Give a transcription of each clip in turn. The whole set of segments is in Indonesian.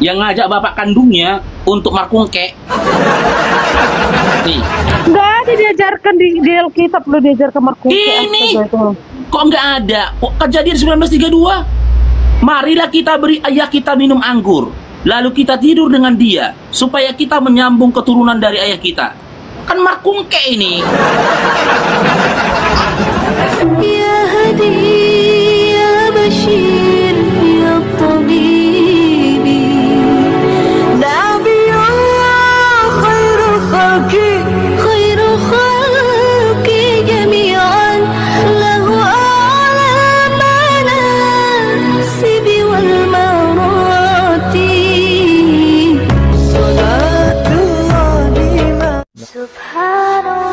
yang ngajak bapak kandungnya untuk markungke. Nih. Nggak ada diajarkan di Alkitab lo diajarkan markungke. Ini kok nggak ada? Kejadian 1932. Marilah kita beri ayah kita minum anggur, lalu kita tidur dengan dia, supaya kita menyambung keturunan dari ayah kita. Kan markungke ini. Ya Hadi, ya Bashir, ya Tabibi, Nabiyullah khairul khalqi jami'an, lahu a'la manasibi wal marati, salatullahi subhanallah.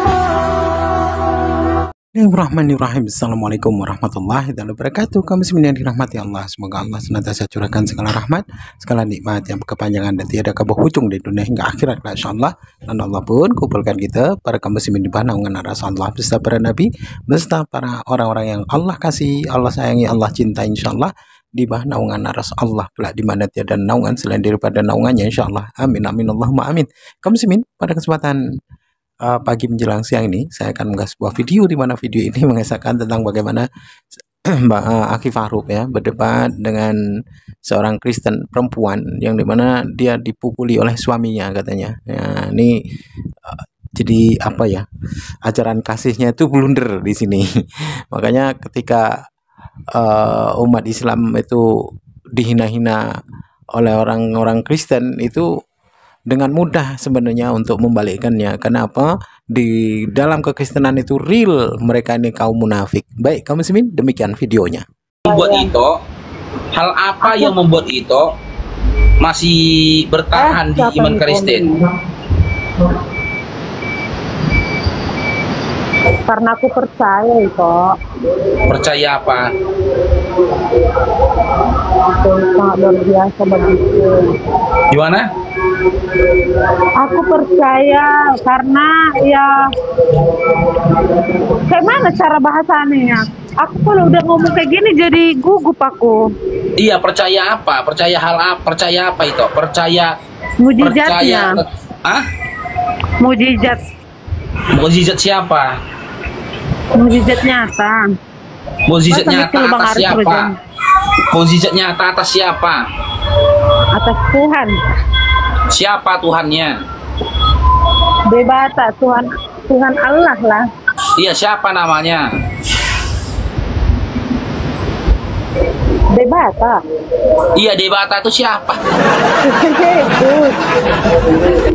Bismillahirrahmanirrahim. Assalamualaikum warahmatullahi wabarakatuh. Kaum muslimin yang dirahmati Allah, semoga Allah senantiasa curahkan segala rahmat, segala nikmat yang berkepanjangan dan tiada berhujung di dunia hingga akhirat, insyaallah. Dan Allah pun kumpulkan kita para kaum muslimin di bawah naungan Rasulullah beserta para nabi, beserta para orang-orang yang Allah kasih, Allah sayangi, Allah cintai, insyaallah, di bawah naungan Rasulullah pula, di mana tiada naungan selain daripada naungannya, insyaallah. Amin amin Allahumma amin. Kaum muslimin, pada kesempatan pagi menjelang siang ini saya akan mengunggah sebuah video, di mana video ini mengisahkan tentang bagaimana Mbak Aki Fahruk ya berdebat dengan seorang Kristen perempuan yang dimana dia dipukuli oleh suaminya katanya. Ya, ini jadi apa ya, ajaran kasihnya itu blunder di sini. Makanya ketika umat Islam itu dihina-hina oleh orang-orang Kristen, itu dengan mudah sebenarnya untuk membalikkannya. Kenapa? Di dalam kekristenan itu real mereka ini kaum munafik. Baik, kaum muslimin, demikian videonya. Membuat itu, hal apa yang membuat itu masih bertahan di iman Kristen? Karena aku percaya itu. Percaya apa? Itu sangat luar biasa bagiku. Gimana? Aku percaya karena ya kayak mana cara bahasanya. Aku kalau udah ngomong kayak gini jadi gugup aku. Iya, percaya apa? Percaya hal apa? Percaya apa itu? Percaya Mujizatnya. Ah? Mujizat. Mukjizat siapa? Mujizat nyata. Mukjizat Masa nyata mikir Bang atas Arif siapa? Rojan? Mukjizat nyata atas siapa? Atas Tuhan. Siapa Tuhannya? Bebata Tuhan Allah lah. Iya, siapa namanya? Bebata. Iya, Debata itu siapa?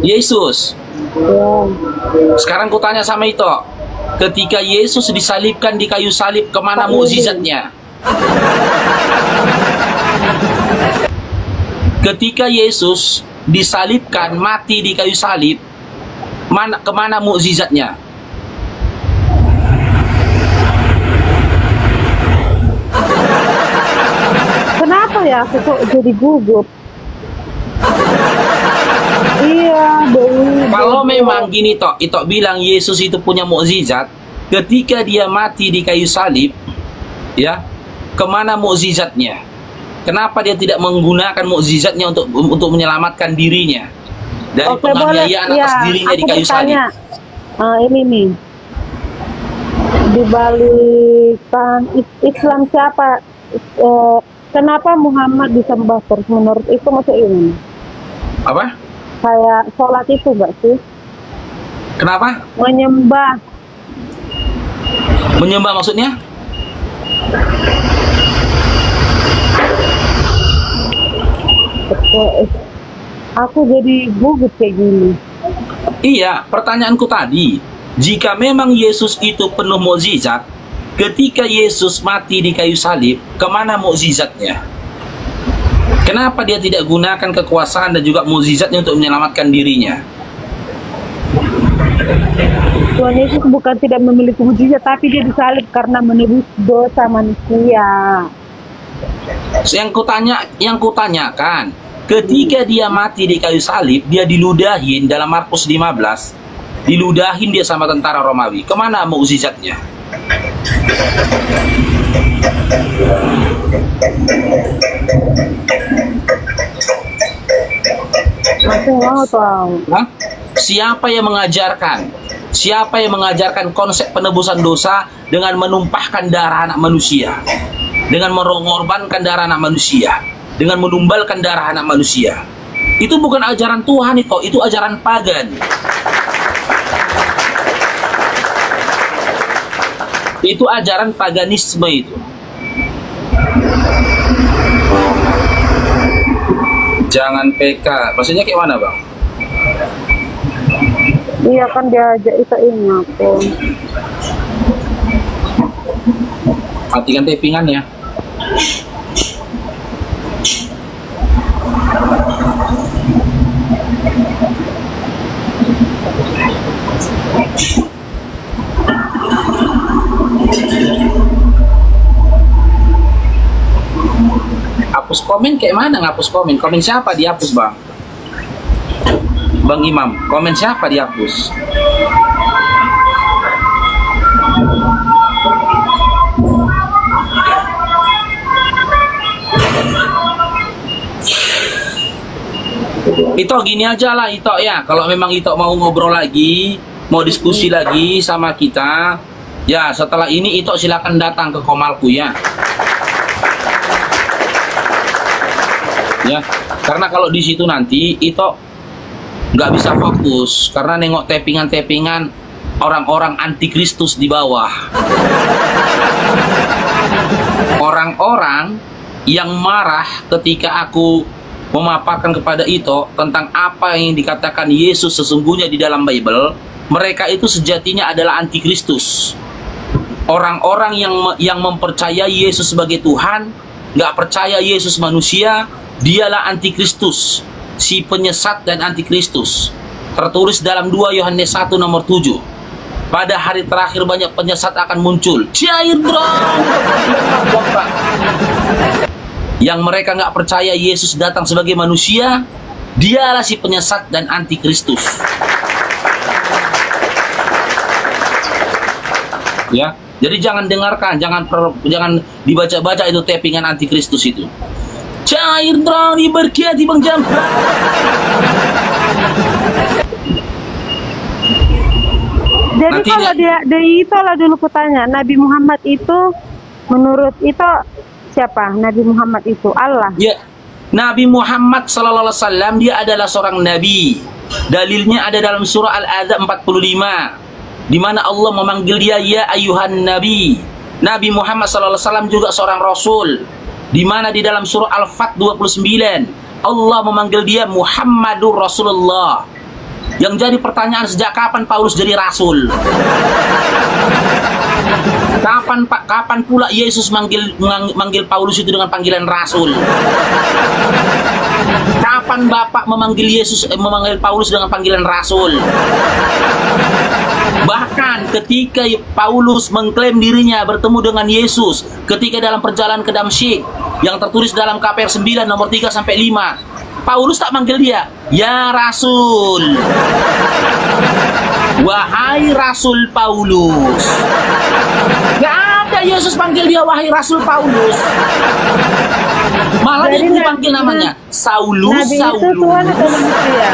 Yesus. Yesus. Ya. Sekarang kutanya sama itu. Ketika Yesus disalibkan di kayu salib, kemana mukjizatnya? Ketika Yesus disalibkan, mati di kayu salib, kemana mukjizatnya? Kenapa ya aku kok jadi gugup? Iya, Dewi. Kalau memang gini toh, itu bilang Yesus itu punya mukjizat, ketika dia mati di kayu salib, ya, kemana mukjizatnya? Kenapa dia tidak menggunakan mukjizatnya untuk menyelamatkan dirinya dari penganiayaan atas dirinya di kayu salib? Ini nih, dibalikan Islam siapa? Kenapa Muhammad disembah terus menurut itu masuk ini? Apa? Kayak sholat itu enggak sih? Kenapa? Menyembah. Menyembah maksudnya? Aku jadi gugup kayak gini. Iya, pertanyaanku tadi, jika memang Yesus itu penuh mukjizat, ketika Yesus mati di kayu salib, kemana mukjizatnya? Kenapa dia tidak gunakan kekuasaan dan juga mukjizatnya untuk menyelamatkan dirinya? Tuhan Yesus bukan tidak memiliki mukjizat, tapi dia disalib karena menebus dosa manusia. Yang kutanyakan, ketika dia mati di kayu salib, dia diludahin dalam Markus 15, diludahin dia sama tentara Romawi. Kemana mukjizatnya? Masih mau tahu. Hah? Siapa yang mengajarkan? Siapa yang mengajarkan konsep penebusan dosa dengan menumpahkan darah anak manusia? Dengan mengorbankan darah anak manusia? Dengan menumbalkan darah anak manusia? Itu bukan ajaran Tuhan itu ajaran pagan. Itu ajaran paganisme itu. Jangan PK. Maksudnya kayak mana, Bang? Iya kan diajak itu ini aku. Matikan tapingannya. Hapus komen kayak mana ngapus komen? Komen siapa dihapus, Bang? Bang Imam, komen siapa dihapus? Ito gini aja lah Ito ya. Kalau memang Ito mau ngobrol lagi, mau diskusi lagi sama kita, ya setelah ini Ito silakan datang ke Komalku ya. Ya, karena kalau di situ nanti Ito nggak bisa fokus karena nengok tappingan orang-orang antikristus di bawah. Orang-orang yang marah ketika aku memaparkan kepada Ito tentang apa yang dikatakan Yesus sesungguhnya di dalam Bible, mereka itu sejatinya adalah antikristus. Orang-orang yang mempercayai Yesus sebagai Tuhan, nggak percaya Yesus manusia, dialah antikristus, si penyesat dan antikristus. Tertulis dalam 2 Yohanes 1 nomor 7. Pada hari terakhir banyak penyesat akan muncul. Cair dong. Yang mereka nggak percaya Yesus datang sebagai manusia, dialah si penyesat dan antikristus. Ya, jadi jangan dengarkan, jangan dibaca-baca itu tappingan antikristus itu. Cair dong diberkati Bang Jampa. Jadi Nanti kalau dia itu lah dulu kutanya, Nabi Muhammad itu menurut itu siapa? Nabi Muhammad itu Allah. Ya, Nabi Muhammad sallallahu alaihi wasallam dia adalah seorang nabi. Dalilnya ada dalam surah Al-Ahzab 45, di mana Allah memanggil dia ya ayuhan nabi. Nabi Muhammad sallallahu alaihi wasallam juga seorang rasul, di mana di dalam surah Al-Fat 29 Allah memanggil dia Muhammadur Rasulullah. Yang jadi pertanyaan, sejak kapan Paulus jadi rasul? Kapan pula Yesus manggil Paulus itu dengan panggilan rasul? Kapan Bapak memanggil Paulus dengan panggilan rasul? Bahkan ketika Paulus mengklaim dirinya bertemu dengan Yesus ketika dalam perjalanan ke Damsyik yang tertulis dalam KPR 9 nomor 3 sampai 5, Paulus tak manggil dia ya Rasul. Wahai Rasul Paulus. Gak ada Yesus panggil dia wahai Rasul Paulus. Malah dia panggil namanya Saulus. Nabi itu Tuhan atau manusia?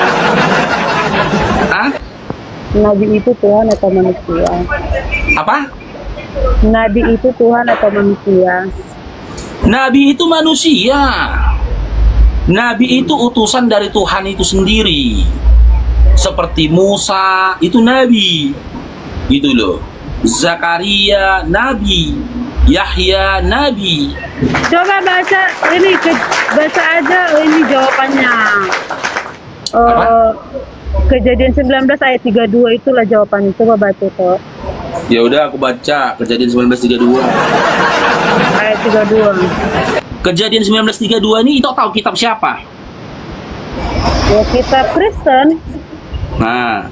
Hah? Nabi itu Tuhan atau manusia? Apa? Nabi itu Tuhan atau manusia? Nabi itu manusia. Nabi itu utusan dari Tuhan itu sendiri. Seperti Musa itu nabi, gitu loh. Zakaria nabi, Yahya nabi. Coba baca ini, baca aja ini jawabannya. Kejadian 19 ayat 32 itulah jawabannya. Coba baca tuh. Ya udah aku baca Kejadian 19:32. Ayat 32. Kejadian 19:32 ini itu tahu kitab siapa? Ya kitab Kristen. Nah,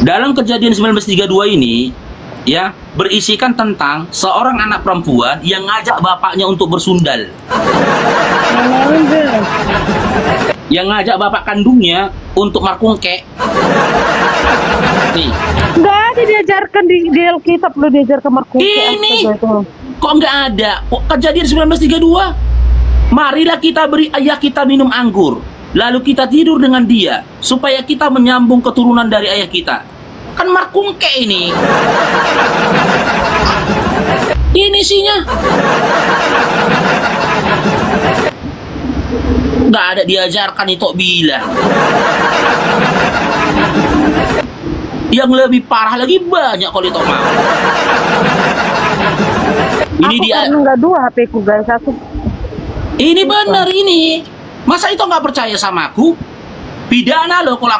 dalam Kejadian 19:32 ini ya berisikan tentang seorang anak perempuan yang ngajak bapaknya untuk bersundal. Yang ngajak bapak kandungnya untuk markungke. Nih. Nggak ada diajarkan di Alkitab, lo diajarkan markungke. Ini kok nggak ada? Kejadian 19:32. Marilah kita beri ayah kita minum anggur. lalu kita tidur dengan dia supaya kita menyambung keturunan dari ayah kita. Kan markungke ini. Ini isinya. Nggak ada diajarkan itu bilang. Yang lebih parah lagi banyak kalau itu mau. Ini Aku dia. kan nggak dua HP ku guys. Aku Ini benar ini. Masa itu nggak percaya sama aku? Pidana loh kalau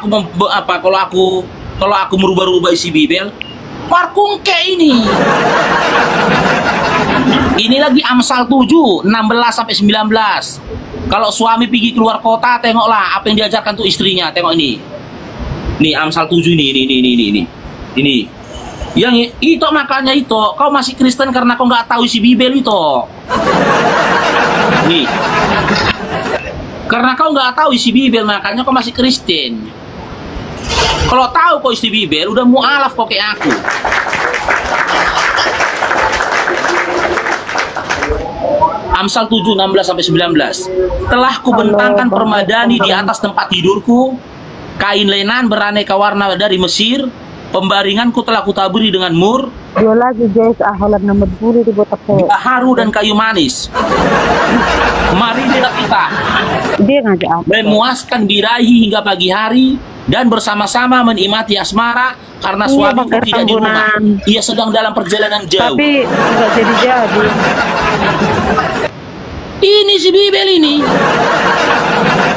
aku kalau aku merubah-rubah isi Bibel. Parkungke ini. Ini lagi Amsal 7, 16 sampai 19. Kalau suami pergi keluar kota, tengoklah apa yang diajarkan tuh istrinya. Tengok ini. Nih Amsal 7 ini. Ini. Yang itu makanya itu, kau masih Kristen karena kau nggak tahu isi Bibel itu. Nih. Karena kau nggak tahu isi Bibel, makanya kau masih Kristen. Kalau tahu kau isi Bibel, udah mualaf kau kayak aku. Amsal 7, 16 sampai 19. Telah kubentangkan permadani di atas tempat tidurku, kain lenan beraneka warna dari Mesir, pembaringanku telah kutaburi dengan mur, dia lagi guys, ahalan nomor 10 di botak saya. haru dan kayu manis. Mari kita Dia ngajak aku. memuaskan birahi hingga pagi hari dan bersama-sama menikmati asmara karena Iya, suamiku pakai tidak di rumah. sanggunan. Ia sedang dalam perjalanan jauh. Tapi nggak jadi. Ini si Bibel ini.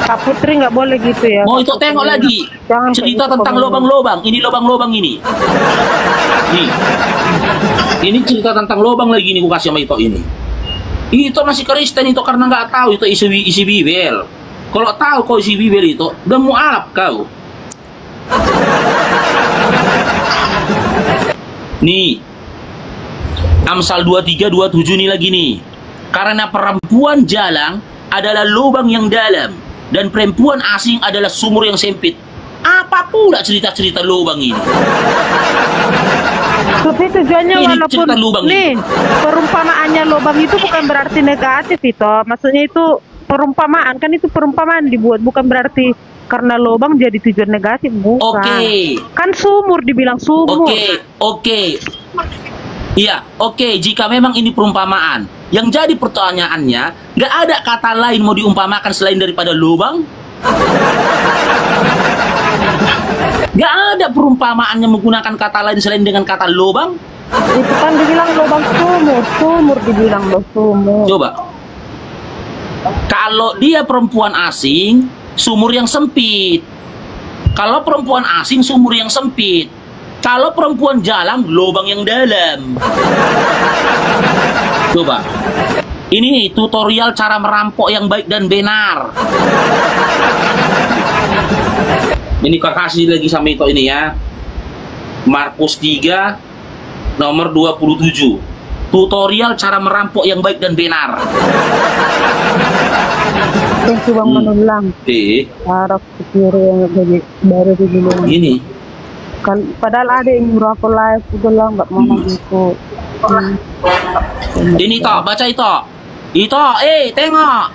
Kak Putri nggak boleh gitu ya. Mau Kak itu tengok Putri. lagi Jangan kayak cerita gitu, tentang Pak. lobang-lobang. Ini lobang-lobang ini. Nih. Ini cerita tentang lobang lagi nih, gua kasih sama itu ini. Itu masih Kristen itu karena nggak tahu itu isi Bibel. Kalau tahu kau isi Bibel itu, udah mualaf kau. Nih. Amsal 23, 27 nih lagi nih. Karena perempuan jalang adalah lubang yang dalam dan perempuan asing adalah sumur yang sempit. Apa pula cerita-cerita lubang ini? Tapi tujuannya Ini walaupun cerita lubang nih perumpamaannya lubang itu bukan berarti negatif itu. Maksudnya itu perumpamaan, kan itu perumpamaan dibuat, bukan berarti karena lubang jadi tujuan negatif, bukan. Oke. Kan sumur dibilang sumur. Oke. Iya, oke. Jika memang ini perumpamaan, yang jadi pertanyaannya, nggak ada kata lain mau diumpamakan selain daripada lubang? Nggak ada perumpamaan yang menggunakan kata lain selain dengan kata lubang? Itu kan dibilang lubang sumur dibilang loh sumur. Coba. Kalau dia perempuan asing, sumur yang sempit. Kalau perempuan asing, sumur yang sempit. Kalau perempuan jalang, lubang yang dalam. Coba. Ini tutorial cara merampok yang baik dan benar. Ini kau kasih lagi sama itu ini ya. Markus 3 nomor 27. Tutorial cara merampok yang baik dan benar. Yang bang menulang. Harap kiri yang jadi baru dibilang. Ini. Kan padahal ada yang nyuruh aku live udah lah nggak mau gitu. Ini toh, baca itu. Itu, tengok.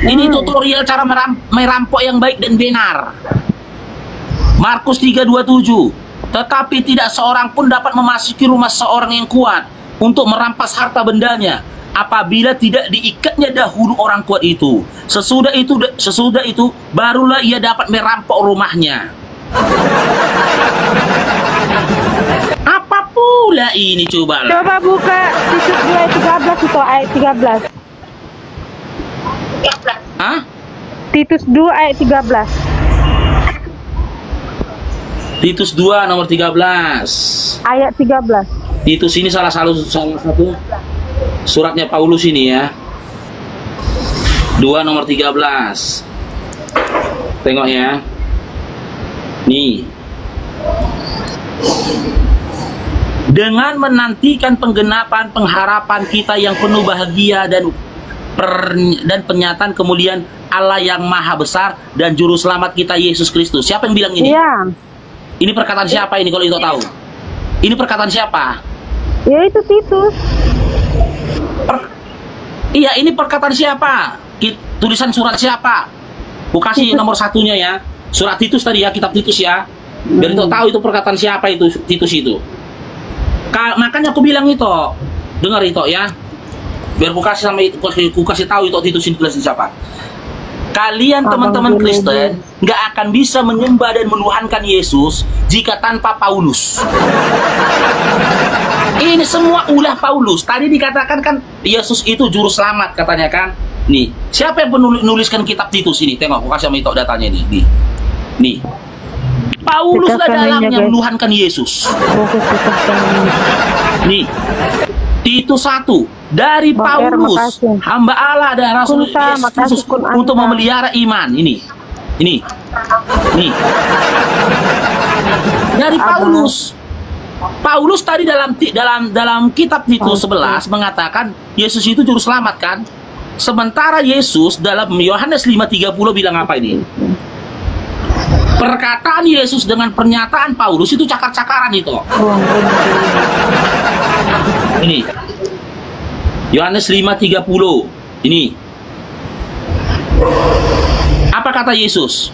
Ini tutorial cara merampok yang baik dan benar. Markus 3:27. Tetapi tidak seorang pun dapat memasuki rumah seorang yang kuat untuk merampas harta bendanya apabila tidak diikatnya dahulu orang kuat itu. Sesudah itu barulah ia dapat merampok rumahnya. Apa pula ini coba? Coba buka Titus 2 ayat 13 itu ayat 13. Hah? Titus 2 ayat 13. Titus 2 nomor 13. Ayat 13. Titus ini salah satu suratnya Paulus ini ya. 2 nomor 13. Tengok ya. Nih. Dengan menantikan penggenapan pengharapan kita yang penuh bahagia dan penyataan kemuliaan Allah yang maha besar dan juru selamat kita Yesus Kristus. Siapa yang bilang ini? Iya. Ini perkataan siapa ini kalau itu tahu? Ini perkataan siapa? Ya itu Titus. Iya, ini perkataan siapa? Tulisan surat siapa? Ku kasih nomor satunya ya. Surat Titus tadi ya, kitab Titus ya. Biar itu tahu itu perkataan siapa itu Titus itu. Makanya aku bilang itu, dengar itu ya. Biar ku kasih sama ku kasih tahu itu Titus itu siapa. Kalian teman-teman Kristen nggak akan bisa menyembah dan menuhankan Yesus jika tanpa Paulus. Ini semua ulah Paulus. Tadi dikatakan kan Yesus itu juru selamat katanya kan. Nih, siapa yang menuliskan kitab Titus ini? Tengok, aku kasih itu datanya nih. Nih. Paulus lah dalamnya menuhankan Yesus. Nih. Titus 1 dari Paulus, hamba Allah dan Rasul Yesus untuk memelihara iman. Ini. Dari Paulus. Paulus tadi dalam kitab Titus 11 mengatakan Yesus itu juru selamat kan? Sementara Yesus dalam Yohanes 5:30 bilang apa ini? Perkataan Yesus dengan pernyataan Paulus itu cakar-cakaran itu. Ini Yohanes 5:30. Ini apa kata Yesus?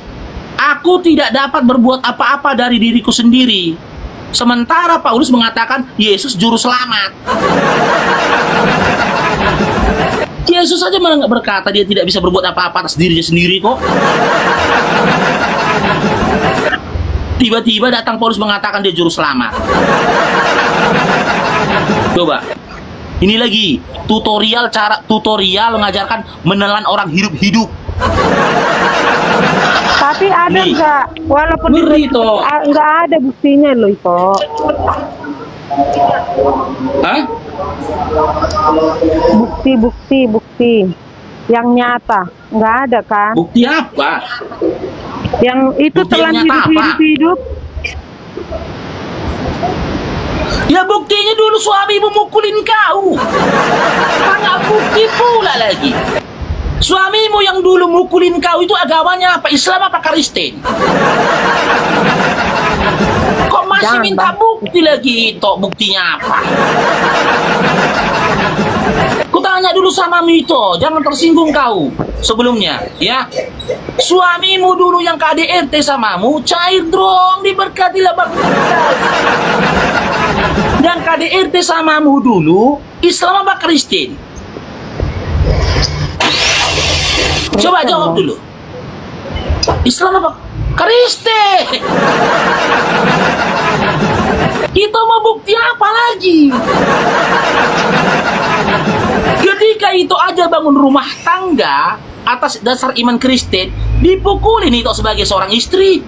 Aku tidak dapat berbuat apa-apa dari diriku sendiri. Sementara Paulus mengatakan Yesus juru selamat. Yesus saja berkata dia tidak bisa berbuat apa-apa atas dirinya sendiri kok. Tiba-tiba datang Paulus mengatakan dia juru selamat. Coba. Ini lagi tutorial mengajarkan menelan orang hidup-hidup. Tapi ada enggak? Walaupun itu enggak ada buktinya loh itu. Hah? Bukti yang nyata nggak ada kan? Bukti apa? Yang itu telan hidup. Ya buktinya dulu suamimu mukulin kau. Banyak bukti pula lagi. Suamimu yang dulu mukulin kau itu agamanya apa? Islam apa Kristen? Kok masih minta bukti lagi itu? Buktinya apa? Ku tanya dulu sama Mito, jangan tersinggung kau sebelumnya, ya. Suamimu dulu yang KDRT samamu, cair dong, diberkatilah bagus. Dan KDRT samamu dulu, Islam apa Kristen? Coba jawab dulu. Islam apa Kristen? Kita mau bukti apa lagi? Ketika itu aja bangun rumah tangga atas dasar iman Kristen, dipukulin itu sebagai seorang istri.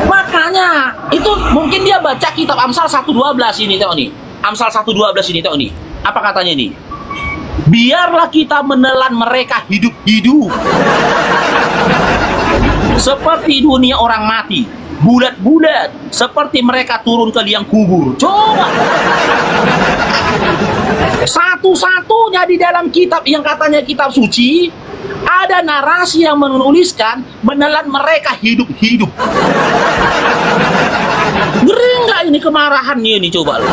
Makanya itu mungkin dia baca kitab Amsal 1:12 ini, tengok nih. Amsal 1:12 ini, tengok nih. Apa katanya nih? Biarlah kita menelan mereka hidup-hidup seperti dunia orang mati, bulat-bulat seperti mereka turun ke liang kubur. Coba satu-satunya di dalam kitab yang katanya kitab suci ada narasi yang menuliskan menelan mereka hidup-hidup. Ngeri nggak ini kemarahannya ini, coba lo.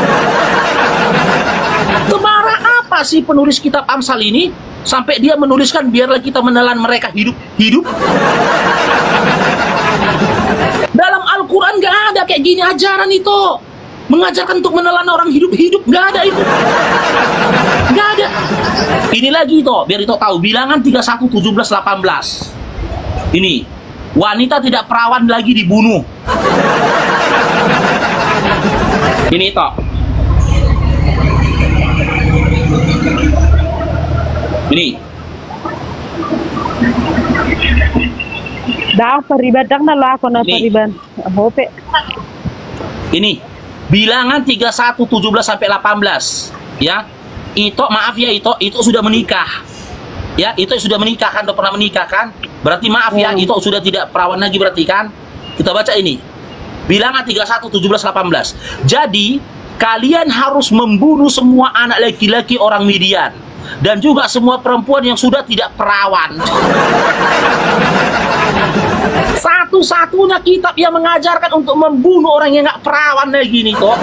Kemarah apa sih penulis kitab Amsal ini sampai dia menuliskan biarlah kita menelan mereka hidup-hidup? Dalam Al-Quran nggak ada kayak gini ajaran itu. Mengajarkan untuk menelan orang hidup-hidup, nggak ada itu. Nggak ada. Ini lagi itu, biar itu tahu. Bilangan 31, 17, 18. Ini, wanita tidak perawan lagi dibunuh. Ini itu. Ini. Dah peribadang na lah ako na periban. Hope. Ini. Bilangan 31, 17 sampai 18. Ya. Itu maaf ya, itu sudah menikah. Ya, itu sudah menikah kan, udah pernah menikah kan? Berarti maaf ya, itu sudah tidak perawan lagi berarti kan? Kita baca ini. Bilangan 31, 17, 18. Jadi, kalian harus membunuh semua anak laki-laki orang Midian dan juga semua perempuan yang sudah tidak perawan. Satu-satunya kitab yang mengajarkan untuk membunuh orang yang nggak perawan lagi nih kok.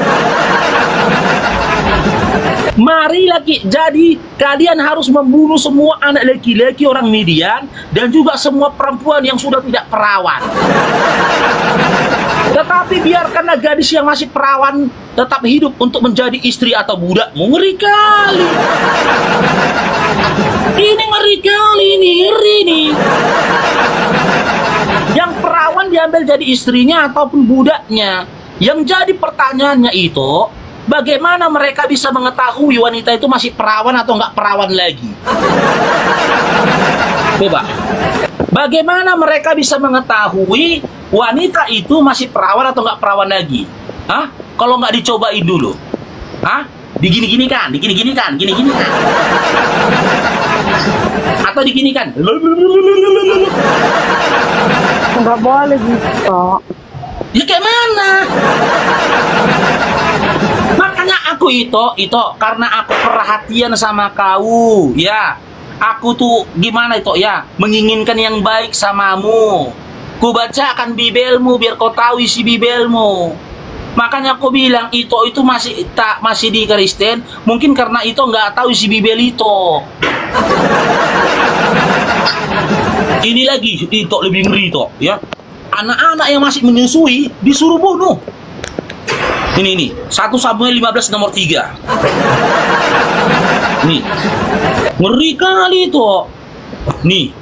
Mari laki, jadi kalian harus membunuh semua anak laki-laki orang Midian dan juga semua perempuan yang sudah tidak perawan. Tetapi biarkanlah gadis yang masih perawan tetap hidup untuk menjadi istri atau budak. Ngeri kali. Ini ngeri kali, ini ngeri nih. Yang perawan diambil jadi istrinya ataupun budaknya. Yang jadi pertanyaannya itu, bagaimana mereka bisa mengetahui wanita itu masih perawan atau nggak perawan lagi? Coba. Bagaimana mereka bisa mengetahui wanita itu masih perawan atau nggak perawan lagi? Hah? Kalau nggak dicobain dulu? Hah? Digini-gini kan? Digini-gini kan? Gini-gini kan? Atau digini kan? Nggak boleh gitu. Ya kayak mana? Makanya aku itu karena aku perhatian sama kau, ya. Aku tuh gimana itu ya, menginginkan yang baik samamu. Ku bacakan Bibelmu biar kau tahu isi Bibelmu. Makanya aku bilang itu masih di Kristen, mungkin karena itu nggak tahu isi Bibel itu. Ini lagi itu lebih ngeri itu, ya. Anak-anak yang masih menyusui disuruh bunuh. Ini 1 Samuel 15 nomor 3. Nih. Ngeri kali itu. Nih.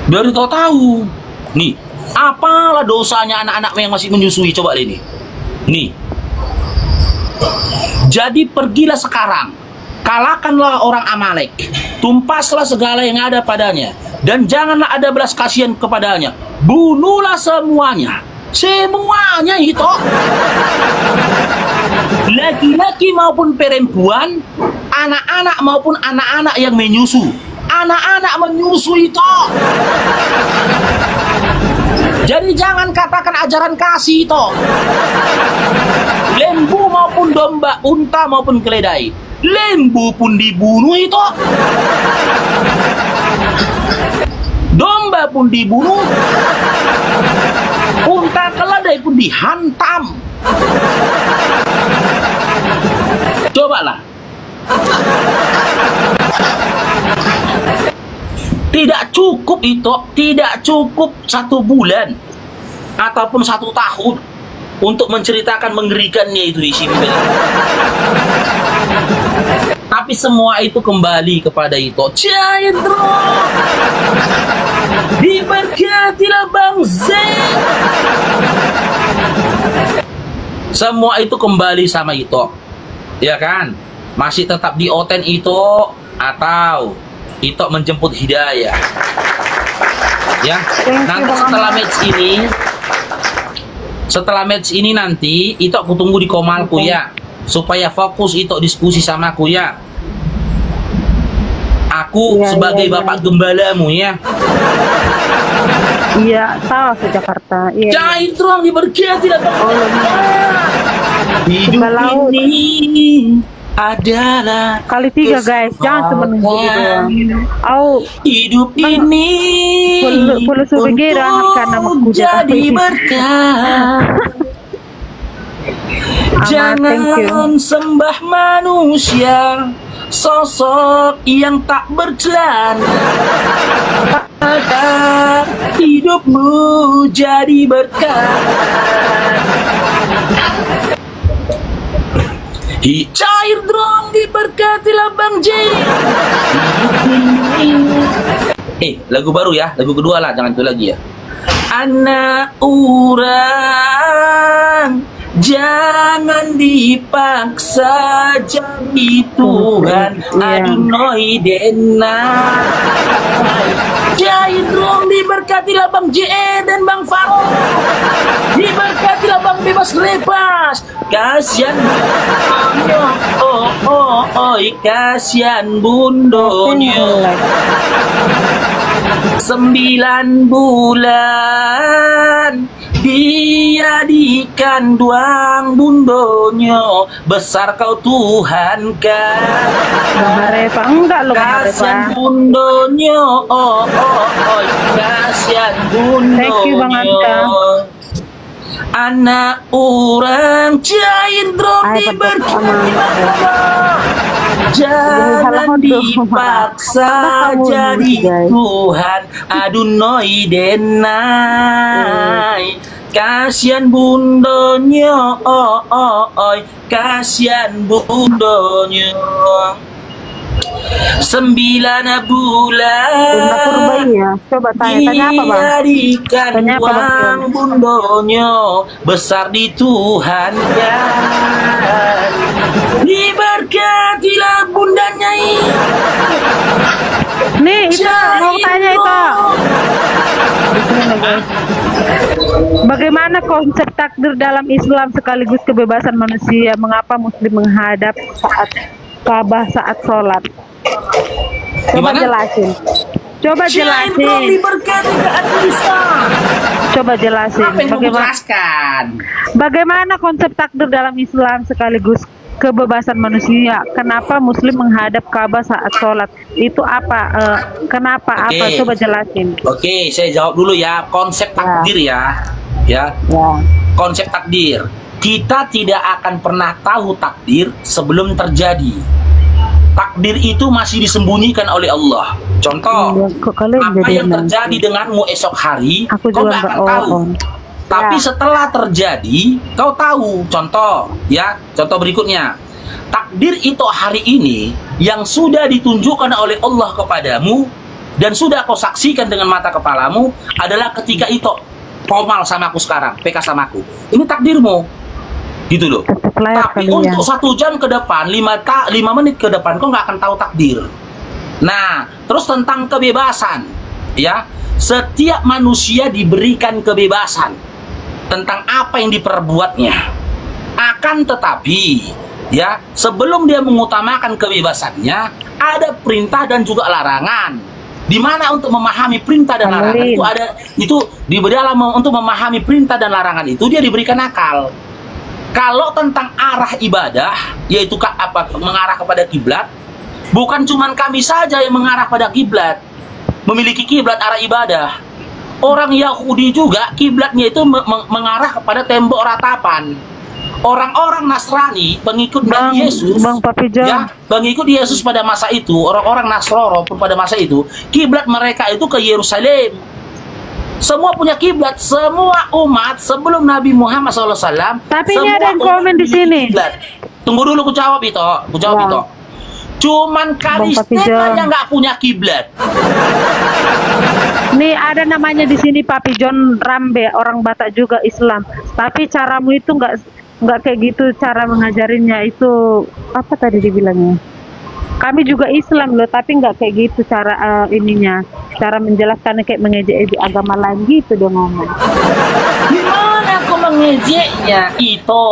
Biar kau tahu. Nih, apalah dosanya anak-anak yang masih menyusui, coba deh nih. Nih. Jadi pergilah sekarang, kalahkanlah orang Amalek, tumpaslah segala yang ada padanya, dan janganlah ada belas kasihan kepadanya. Bunuhlah semuanya. Semuanya itu. Laki-laki maupun perempuan, anak-anak maupun anak-anak yang menyusu. Anak-anak menyusu itu. Jadi jangan katakan ajaran kasih itu. Lembu maupun domba, unta maupun keledai. Lembu pun dibunuh itu. Domba pun dibunuh. Unta keledai pun dihantam. Cobalah. Tidak cukup itu, tidak cukup 1 bulan ataupun 1 tahun untuk menceritakan mengerikannya itu di sini. Tapi semua itu kembali kepada itu. Chandra, diberkatilah Bang Z. Semua itu kembali sama itu, ya kan? Masih tetap di Oten itu atau itu menjemput hidayah, ya. Nanti setelah match ini nanti itu aku tunggu di komalku ya, supaya fokus itu diskusi sama aku ya. Aku sebagai bapak gembalamu ya. Iya, tahu ke Jakarta. Iya. Jahit ruang diberkati lah. Hidup ini adalah kali 3 guys, jangan cuma gitu doang. Hidup ini Puluh subigira karena jadi berkah. Jangan sembah manusia, sosok yang tak bercelana. Agar hidupmu jadi berkah. Cair dong, diberkatilah Bang J. Lagu baru ya, lagu kedua lah, jangan itu lagi ya. Anak orang jangan dipaksa jadi Tuhan. Adunoi dena. Cair dong, diberkatilah Bang J dan Bang Faro. Diberkatilah Bang Bebas Lepas. Kasian kasian bundonyo. 9 bulan dia dikandung bundonyo. Besar kau Tuhan kan. Kasian bundonyo. Kasian bundonyo. Anak orang cair drop diberkati. Jangan dipaksa jadi Tuhan. Adunoi denai. Kasihan bundanya, oi, kasihan bundanya. 9 bulan ya. Coba tanya apa bang? dijadikan Tanya apa, Bang? uang bundanya, besar di Tuhan kan. Diberkatilah bundanya ini. Nih itu mau tanya itu. Bagaimana konsep takdir dalam Islam sekaligus kebebasan manusia? Mengapa Muslim menghadap saat Ka'bah saat sholat? Coba Gimana? jelasin. Coba jelasin. Diberkati ke Islam. Coba jelasin. Apa yang mau jelaskan? Bagaimana konsep takdir dalam Islam sekaligus kebebasan manusia? Kenapa Muslim menghadap Ka'bah saat sholat? Itu apa? Kenapa? Apa? Oke. Coba jelasin. Oke, saya jawab dulu ya. Konsep takdir ya. Ya. Konsep takdir. Kita tidak akan pernah tahu takdir sebelum terjadi. Takdir itu masih disembunyikan oleh Allah. Contoh, Kok kalian apa jadi yang nanti? terjadi denganmu esok hari, Aku kau juga nggak akan nggak tahu. Tapi Ya. setelah terjadi, kau tahu. Contoh, ya, contoh berikutnya. Takdir itu hari ini yang sudah ditunjukkan oleh Allah kepadamu dan sudah kau saksikan dengan mata kepalamu adalah ketika itu kau mal sama aku sekarang, PK sama aku. Ini takdirmu. Gitu loh. Tetap layak Tapi kali ya. untuk 1 jam ke depan, 5 menit ke depan, kau nggak akan tahu takdir. Nah, terus tentang kebebasan, ya, setiap manusia diberikan kebebasan tentang apa yang diperbuatnya. Akan tetapi, ya, sebelum dia mengutamakan kebebasannya, ada perintah dan juga larangan. Di mana untuk memahami perintah dan larangan Amin. itu di dalam untuk memahami perintah dan larangan itu dia diberikan akal. Kalau tentang arah ibadah, yaitu mengarah kepada kiblat, bukan cuman kami saja yang mengarah pada kiblat, memiliki kiblat arah ibadah. Orang Yahudi juga kiblatnya itu mengarah kepada tembok ratapan. Orang-orang Nasrani, pengikut Nabi Yesus, Bang Papi John. ya, pengikut Yesus pada masa itu, orang-orang Nasrani pun pada masa itu, kiblat mereka itu ke Yerusalem. Semua punya kiblat, semua umat sebelum Nabi Muhammad SAW. Tapi ini semua ada yang umat komen di memiliki sini. kiblat. Tunggu dulu, ku jawab itu, Wah. Cuman Kristen John. aja nggak punya kiblat. Nih ada namanya di sini Papi John Rambe, orang Batak juga Islam. Tapi caramu itu nggak kayak gitu cara mengajarinya itu apa tadi dibilangnya? Kami juga Islam loh, tapi nggak kayak gitu cara ininya, cara menjelaskannya kayak mengejek-ejek agama lain gitu dia ngomong. Gimana kau mengejeknya itu?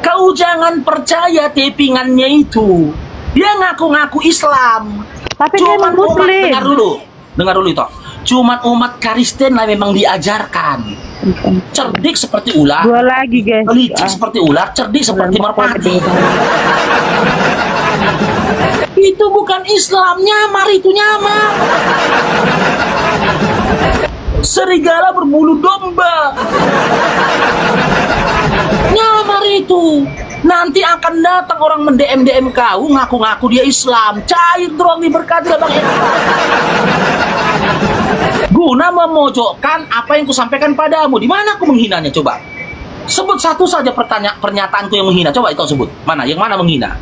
Kau jangan percaya tapingannya itu. Dia ngaku-ngaku Islam. Tapi dia Cuman Muslim. umat, dengar dulu itu. Cuman umat Kristen lah memang diajarkan. Cerdik seperti ular, Dua lagi guys. licik seperti ular, cerdik seperti merpati. Itu bukan Islam, nyamar itu nyamar. Serigala berbulu domba. Nyamar itu. Nanti akan datang orang mendm kau ngaku-ngaku dia Islam. Cair doang diberkati Bang Eka. Guna memojokkan apa yang kusampaikan padamu. Di mana aku menghinanya coba? Sebut satu saja pernyataanku yang menghina. Coba itu sebut. Mana? Yang mana menghina?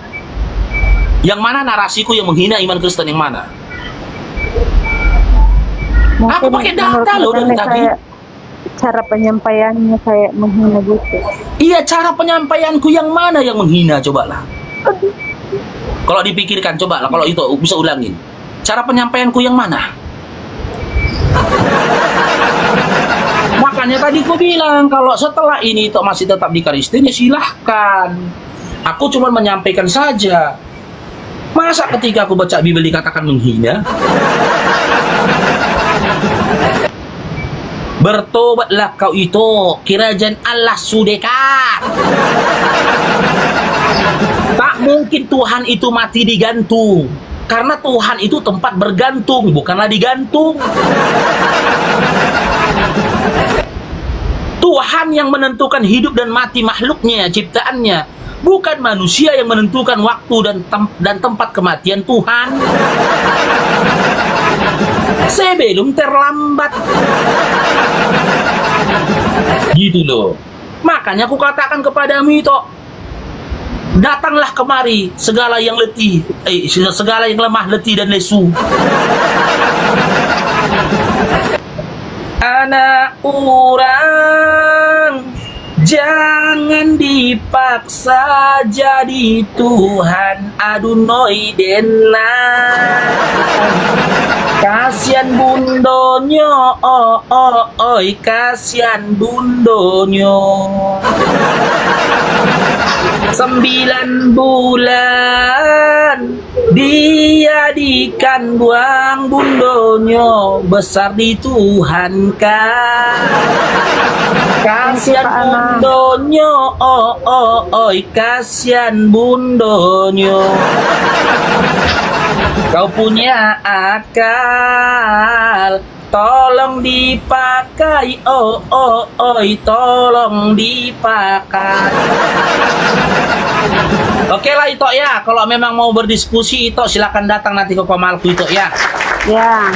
Yang mana narasiku yang menghina iman Kristen yang mana? Aku pakai data loh dari tadi. Cara penyampaiannya kayak menghina gitu. Iya, cara penyampaianku yang mana yang menghina, cobalah. Kalau dipikirkan, cobalah. Kalau itu bisa ulangin. Cara penyampaianku yang mana? Makanya tadi ku bilang kalau setelah ini itu masih tetap di Kristen ya silahkan. Aku cuma menyampaikan saja. Masa ketika aku baca Bible dikatakan menghina? Bertobatlah kau itu, kerajaan Allah sudah dekat. Tak mungkin Tuhan itu mati digantung. Karena Tuhan itu tempat bergantung, bukanlah digantung. Tuhan yang menentukan hidup dan mati makhluknya, ciptaannya. Bukan manusia yang menentukan waktu dan tempat kematian Tuhan. Sebelum terlambat. Gitu loh. Makanya aku katakan kepadamu itu, datanglah kemari segala yang letih, segala yang lemah, letih dan lesu. Anak orang, jangan dipaksa jadi Tuhan. Adunoi dena. Kasian bundonyo, oi kasian bundonyo. 9 bulan dia dikandung bundonyo, besar di Tuhan kan. Kasian bundonyo, oi kasian bundonyo. Kau punya akal, tolong dipakai, oi tolong dipakai. Oke lah itu ya, kalau memang mau berdiskusi itu silakan datang nanti ke Komalku itu ya. Ya.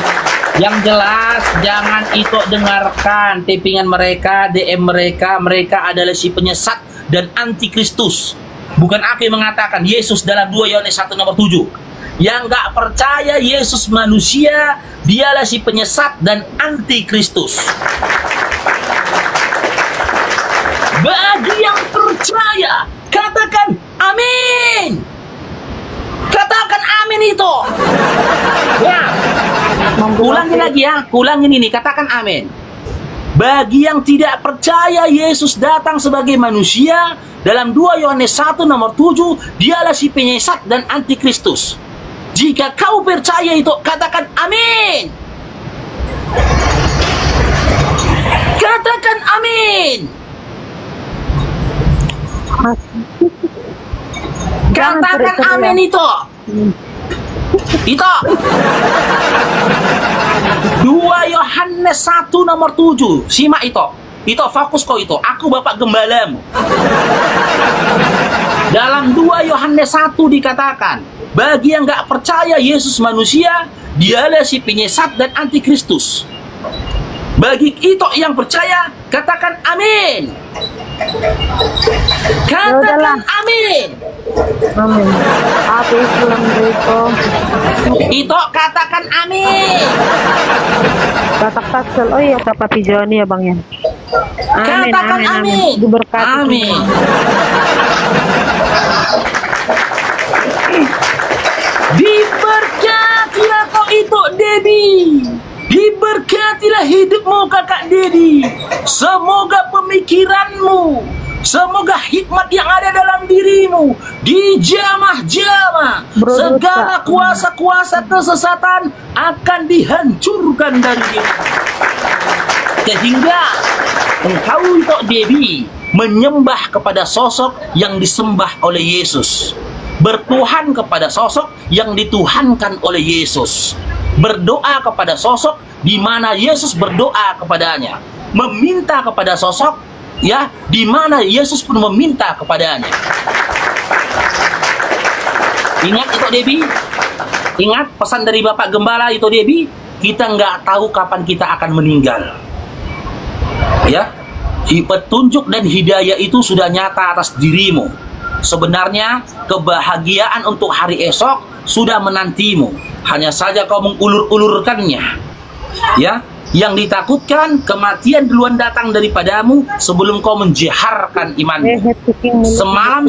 Yang jelas jangan itu dengarkan tippingan mereka, DM mereka. Mereka adalah si penyesat dan antikristus. Bukan aku yang mengatakan Yesus dalam 2 Yohanes 1 nomor 7. Yang gak percaya Yesus manusia, dialah si penyesat dan antikristus. Bagi yang percaya, katakan amin. Katakan amin itu. Ya. Ulangin lagi ya, ulangin ini, katakan amin. Bagi yang tidak percaya Yesus datang sebagai manusia, dalam 2 Yohanes 1 nomor 7, dialah si penyesat dan antikristus. Jika kau percaya itu, katakan amin. Katakan amin. Katakan amin itu. Itu 2 Yohanes 1 nomor 7. Simak itu. Itu fokus kau itu. Aku Bapak Gembalamu. Dalam 2 Yohanes 1 dikatakan, bagi yang gak percaya Yesus manusia, dialah si penyesat dan antikristus. Bagi itu yang percaya, katakan amin. Katakan amin. Amin. Aku Islam itu. Itu katakan amin. Batak taksel. Oh iya, Kak Papi Joni ya Bang ya. Amin, Katakan amin. Diberkati. Amin. Diberkatilah kau itu, Dedi. Diberkatilah hidupmu, Kakak Dedi. Semoga pemikiranmu, semoga hikmat yang ada dalam dirimu dijamah-jamah. Segala kuasa-kuasa kesesatan akan dihancurkan dari dirimu. Sehingga engkau itu, Dewi, menyembah kepada sosok yang disembah oleh Yesus. Bertuhan kepada sosok yang dituhankan oleh Yesus. Berdoa kepada sosok di mana Yesus berdoa kepadanya. Meminta kepada sosok ya di mana Yesus pun meminta kepadanya. Ingat itu, Debi. Ingat pesan dari Bapak Gembala itu, Debi. Kita nggak tahu kapan kita akan meninggal. Ya, petunjuk dan hidayah itu sudah nyata atas dirimu. Sebenarnya kebahagiaan untuk hari esok sudah menantimu. Hanya saja kau mengulur-ulurkannya. Ya, yang ditakutkan kematian duluan datang daripadamu sebelum kau menjiharkan imanmu. Semalam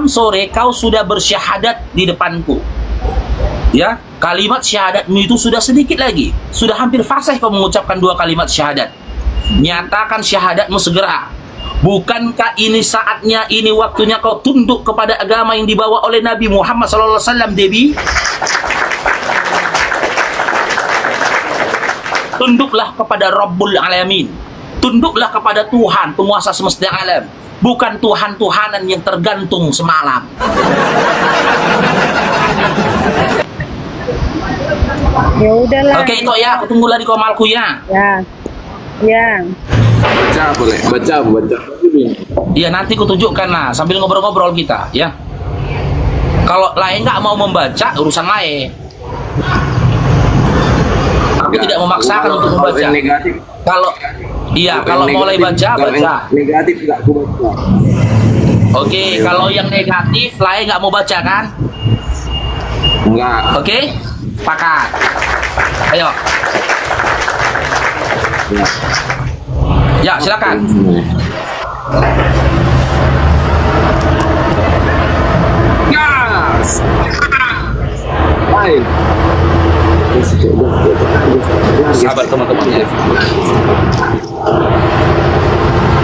sore kau sudah bersyahadat di depanku. Ya, kalimat syahadatmu itu sudah sedikit lagi. Sudah hampir fasih kau mengucapkan 2 kalimat syahadat. Nyatakan syahadatmu segera. Bukankah ini saatnya, ini waktunya kau tunduk kepada agama yang dibawa oleh Nabi Muhammad SAW, Dewi? Tunduklah kepada Rabbul Alamin. Tunduklah kepada Tuhan, penguasa semesta alam. Bukan Tuhan-Tuhanan yang tergantung semalam. Ya udahlah. Oke, itu ya, aku tunggu lagi komalku ya. Ya. Ya. Baca boleh. Baca. Iya, nanti kutunjukkan lah sambil ngobrol-ngobrol kita, ya. Kalau lain nggak mau membaca, urusan lain. Aku tidak memaksakan untuk membaca. Negatif. Kalau kalau mulai baca. Negatif nggak aku baca. Oke, kalau yang negatif lain nggak mau baca kan? Enggak. Oke, sepakat. Ayo. Ya, silakan. Gas. Baik. Sabar teman-teman ya.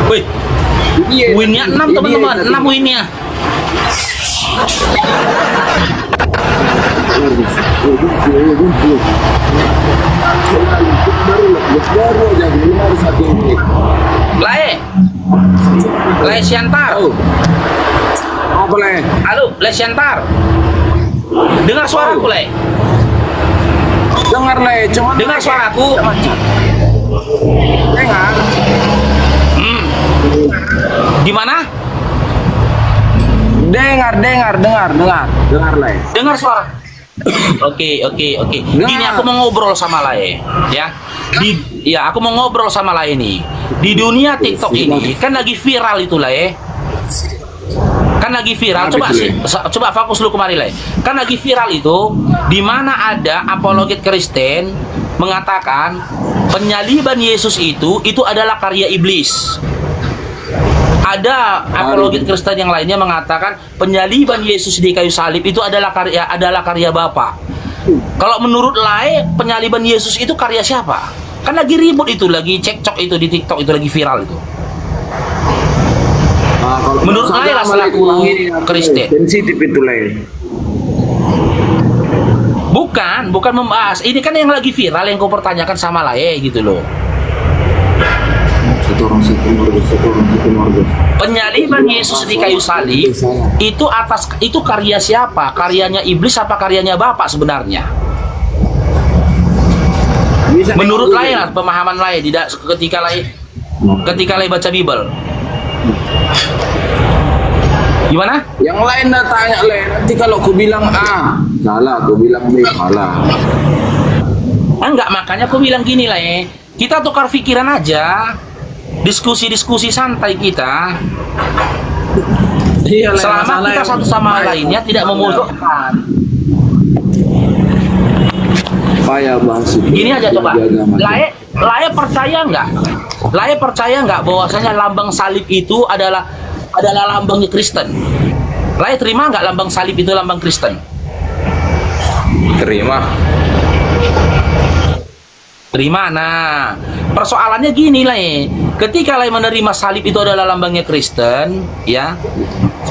Wih, winnya 6 teman-teman, 6 winnya. Baru aja belum ada 1 menit. Lae Siantar. Apa Le? Halo, Le Siantar. Dengar suaraku, Le. Dengar Le, cuma Dengar suaraku. dengar. Gimana? Dengar Le. Dengar suara. Oke. Gini, aku mau ngobrol sama Lae, ya. Aku mau ngobrol sama Lae nih. Di dunia TikTok ini kan lagi viral itu, Lae. Kan lagi viral. Coba fokus dulu kemari, Lae. Kan lagi viral itu di mana ada apologet Kristen mengatakan penyaliban Yesus itu adalah karya iblis. Ada apologet Kristen yang lainnya mengatakan penyaliban Yesus di kayu salib itu adalah karya Bapa. Kalau menurut Lae, penyaliban Yesus itu karya siapa? Kan lagi ribut itu, lagi cekcok itu di TikTok, itu lagi viral itu. Menurut Lae lah selaku Kristen. Sensitif itu Le. Bukan membahas. Ini kan yang lagi viral yang kau pertanyakan sama Lae gitu loh. Satu orang. Penyaliban Yesus di kayu salib itu karya siapa? Karyanya iblis apa karyanya Bapa sebenarnya? Menurut Lae lah, pemahaman Lae ketika Lae baca Bible. Gimana? Yang lain dah tanya Le, nanti kalau aku bilang A, salah, aku bilang B, salah. Enggak, makanya aku bilang gini Lae. Kita tukar pikiran aja. Diskusi santai kita. Iya, Le, selama kita satu sama lainnya tidak memojokkan. Payah bahas itu. Gini aja coba. Lae percaya nggak bahwasanya lambang salib itu adalah lambangnya Kristen? Lae terima nggak lambang salib itu lambang Kristen? Terima. Nah, persoalannya gini Lae. Ketika Lae menerima salib itu adalah lambangnya Kristen, ya.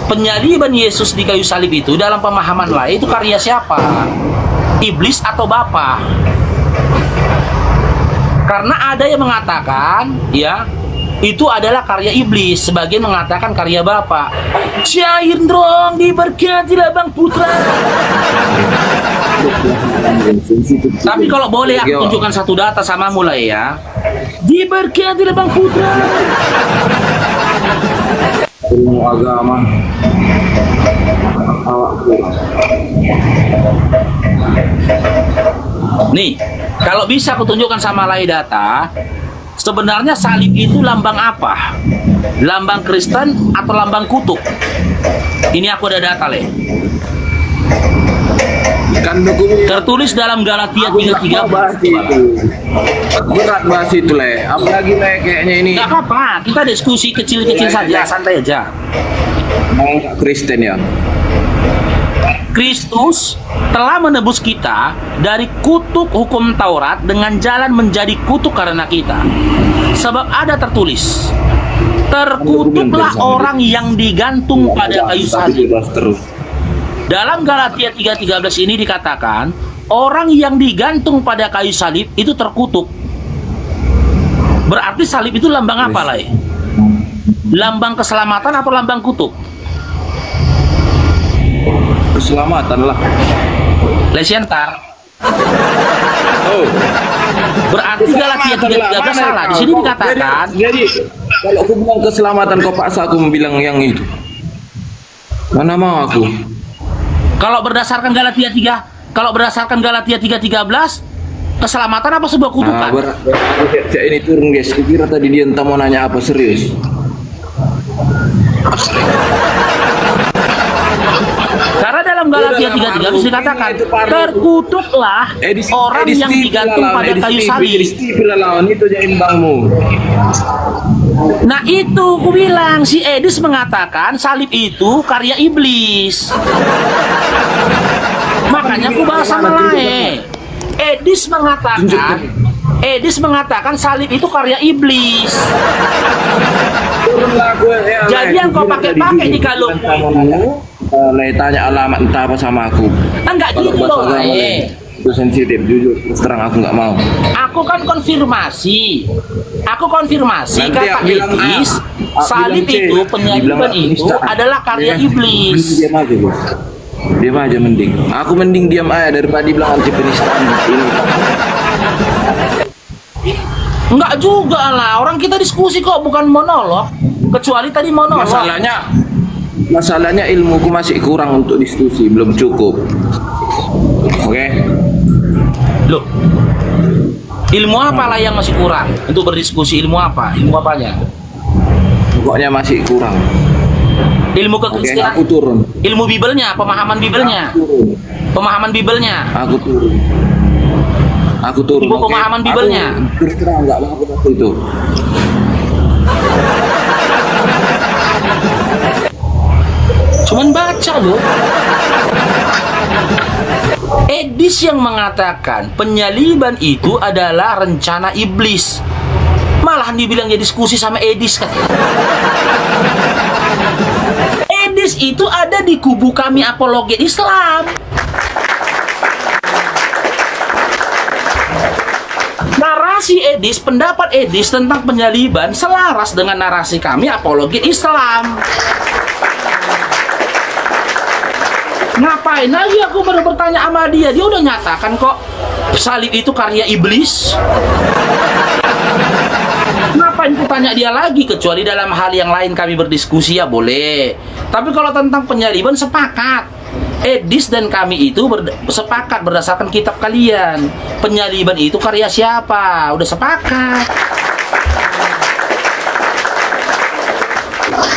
Penyaliban Yesus di kayu salib itu dalam pemahaman Lae itu karya siapa? Iblis atau Bapa? Karena ada yang mengatakan, ya, itu adalah karya iblis, sebagian mengatakan karya Bapa. Cair dong, diberkatilah Bang Putra. Tapi kalau boleh aku tunjukkan satu data sama mulai ya. Diberkatilah Bang Putra. Ilmu agama. Nih, kalau bisa aku tunjukkan sama Lae data. Sebenarnya salib itu lambang apa? Lambang Kristen atau lambang kutub? Ini aku ada data, Le. Kan dokumen Tertulis dalam Galatia 3:13. berat bahas itu Le. Apalagi Le kayaknya ini Gak apa-apa, kita diskusi kecil-kecil saja, santai aja. Kristen ya. Kristus telah menebus kita dari kutuk hukum Taurat dengan jalan menjadi kutuk karena kita. Sebab ada tertulis, terkutuklah orang yang digantung pada kayu salib. Dalam Galatia 3:13 ini dikatakan, orang yang digantung pada kayu salib itu terkutuk. Berarti salib itu lambang apa, Lai? Lambang keselamatan atau lambang kutuk? Keselamatan lah. Lesiantar. Oh. Berarti Galatia 3:13 salah. Di sini dikatakan Jadi kalau aku bilang keselamatan kau paksa aku bilang yang itu. Mana mau aku? kalau berdasarkan Galatia 3:13 keselamatan apa sebuah kutukan? Saya ini turun guys. Kira tadi dia entah mau nanya apa serius. Karena dalam Galatia 3:13 dikatakan terkutuklah orang yang digantung pada kayu salib. Itu jadi imbangmu. Nah itu ku bilang si Edis mengatakan salib itu karya iblis. Makanya ku bahas sama lain. Edis mengatakan salib itu karya iblis. Jadi yang kau pakai di kalungmu. Tanya alamat entah apa sama aku. Enggak gini loh, itu sensitif, jujur terus terang aku nggak mau. Aku konfirmasi Nanti kata Edis salib itu penyaliban itu adalah karya iblis. Diam aja bos, diam aja mending. Aku mending diam aja daripada dibilang anti penistaan ini. Enggak juga lah, orang kita diskusi kok, bukan monolog. Kecuali tadi monolog. Masalahnya ilmuku masih kurang untuk diskusi, belum cukup. Oke? Loh, ilmu apa lah yang masih kurang untuk berdiskusi? Ilmu apa? Ilmu apanya? Pokoknya masih kurang. Ilmu Oke, kekristenan. aku turun. Ilmu Bibelnya, pemahaman Bibelnya. Pemahaman Bibelnya. Aku turun. Ilmu pemahaman Bibelnya. Aku terus terang nggak mau aku itu. Cuman baca loh. Edis yang mengatakan penyaliban itu adalah rencana iblis. Malahan dibilangnya diskusi sama Edis katanya. Edis itu ada di kubu kami apologet Islam. Narasi Edis, pendapat Edis tentang penyaliban selaras dengan narasi kami apologet Islam. Ngapain lagi aku baru bertanya sama dia? Dia udah nyatakan kok salib itu karya iblis. Ngapain ku tanya dia lagi? Kecuali dalam hal yang lain kami berdiskusi ya boleh. Tapi kalau tentang penyaliban sepakat. Edis dan kami itu sepakat berdasarkan kitab kalian. Penyaliban itu karya siapa? Udah sepakat.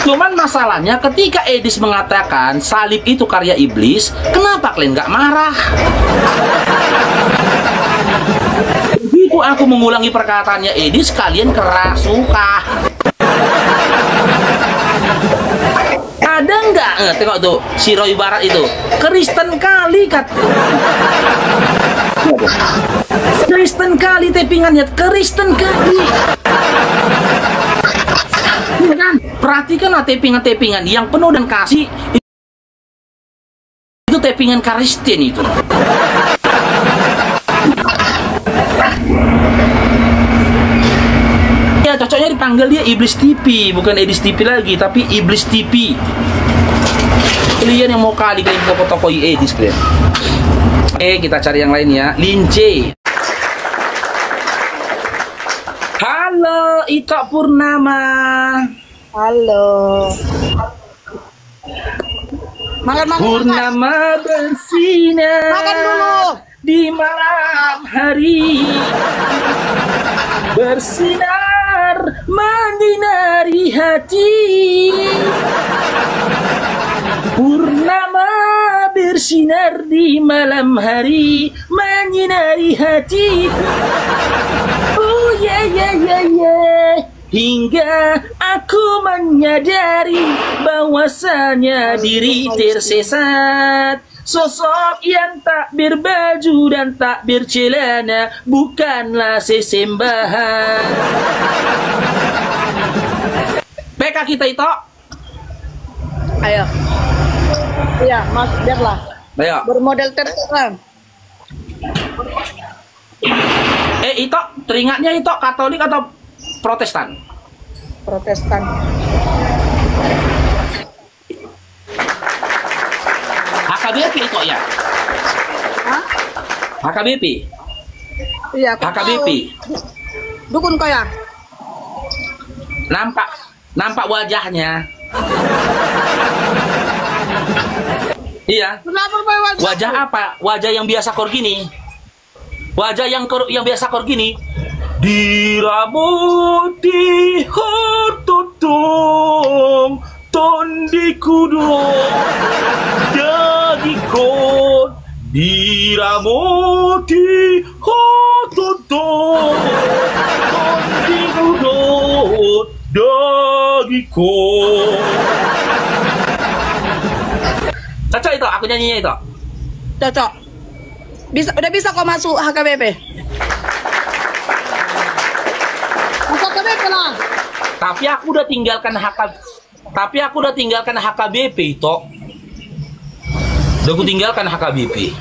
Cuman masalahnya ketika Edis mengatakan salib itu karya iblis, kenapa kalian nggak marah? Begitu aku mengulangi perkataannya Edis, kalian kerasuka. Ada nggak? Tengok tuh, si Roy Barat itu Kristen kali Kristen kali tapingannya, Kristen kali. Kan? Perhatikanlah tapingan-tapingan yang penuh dan kasih itu tapingan Kristen itu. Ya cocoknya dipanggil dia Iblis TV, bukan Edis TV lagi, tapi Iblis TV. Kalian yang mau kali kalian toko-toko Edis kalian. Kita cari yang lain ya. Lince. Halo, Ika Purnama. Halo. Makan. Purnama bersinar. Makan dulu. Di malam hari. Bersinar menyinari hati. Purnama bersinar di malam hari, menyinari hati. Oh yeah. Hingga aku menyadari bahwasanya diri tersesat. Sosok yang tak berbaju dan tak bercelana bukanlah sesembahan. PK kita itu. Ayo. Iya, Mas, biarlah. Ayo. Bermodel terserah. Itu teringatnya itu Katolik atau Protestan? Protestan. HKBP itu ya? Hah? HKBP? Iya, aku HKBP. tahu. Dukun kau ya? Nampak wajahnya. Iya. Kenapa pakai Wajah apa? Wajah yang biasa kor gini. Wajah yang biasa kor gini. Diramuti hartotong tondi kudo jadi kon diramuti hartotong tondi kudo jadi kon. Cocok itu, aku nyanyinya itu. Cocok. Udah bisa kau masuk HKBP? Masuk HKBP lah. Tapi aku udah tinggalkan HKBP itu. Udah aku tinggalkan HKBP.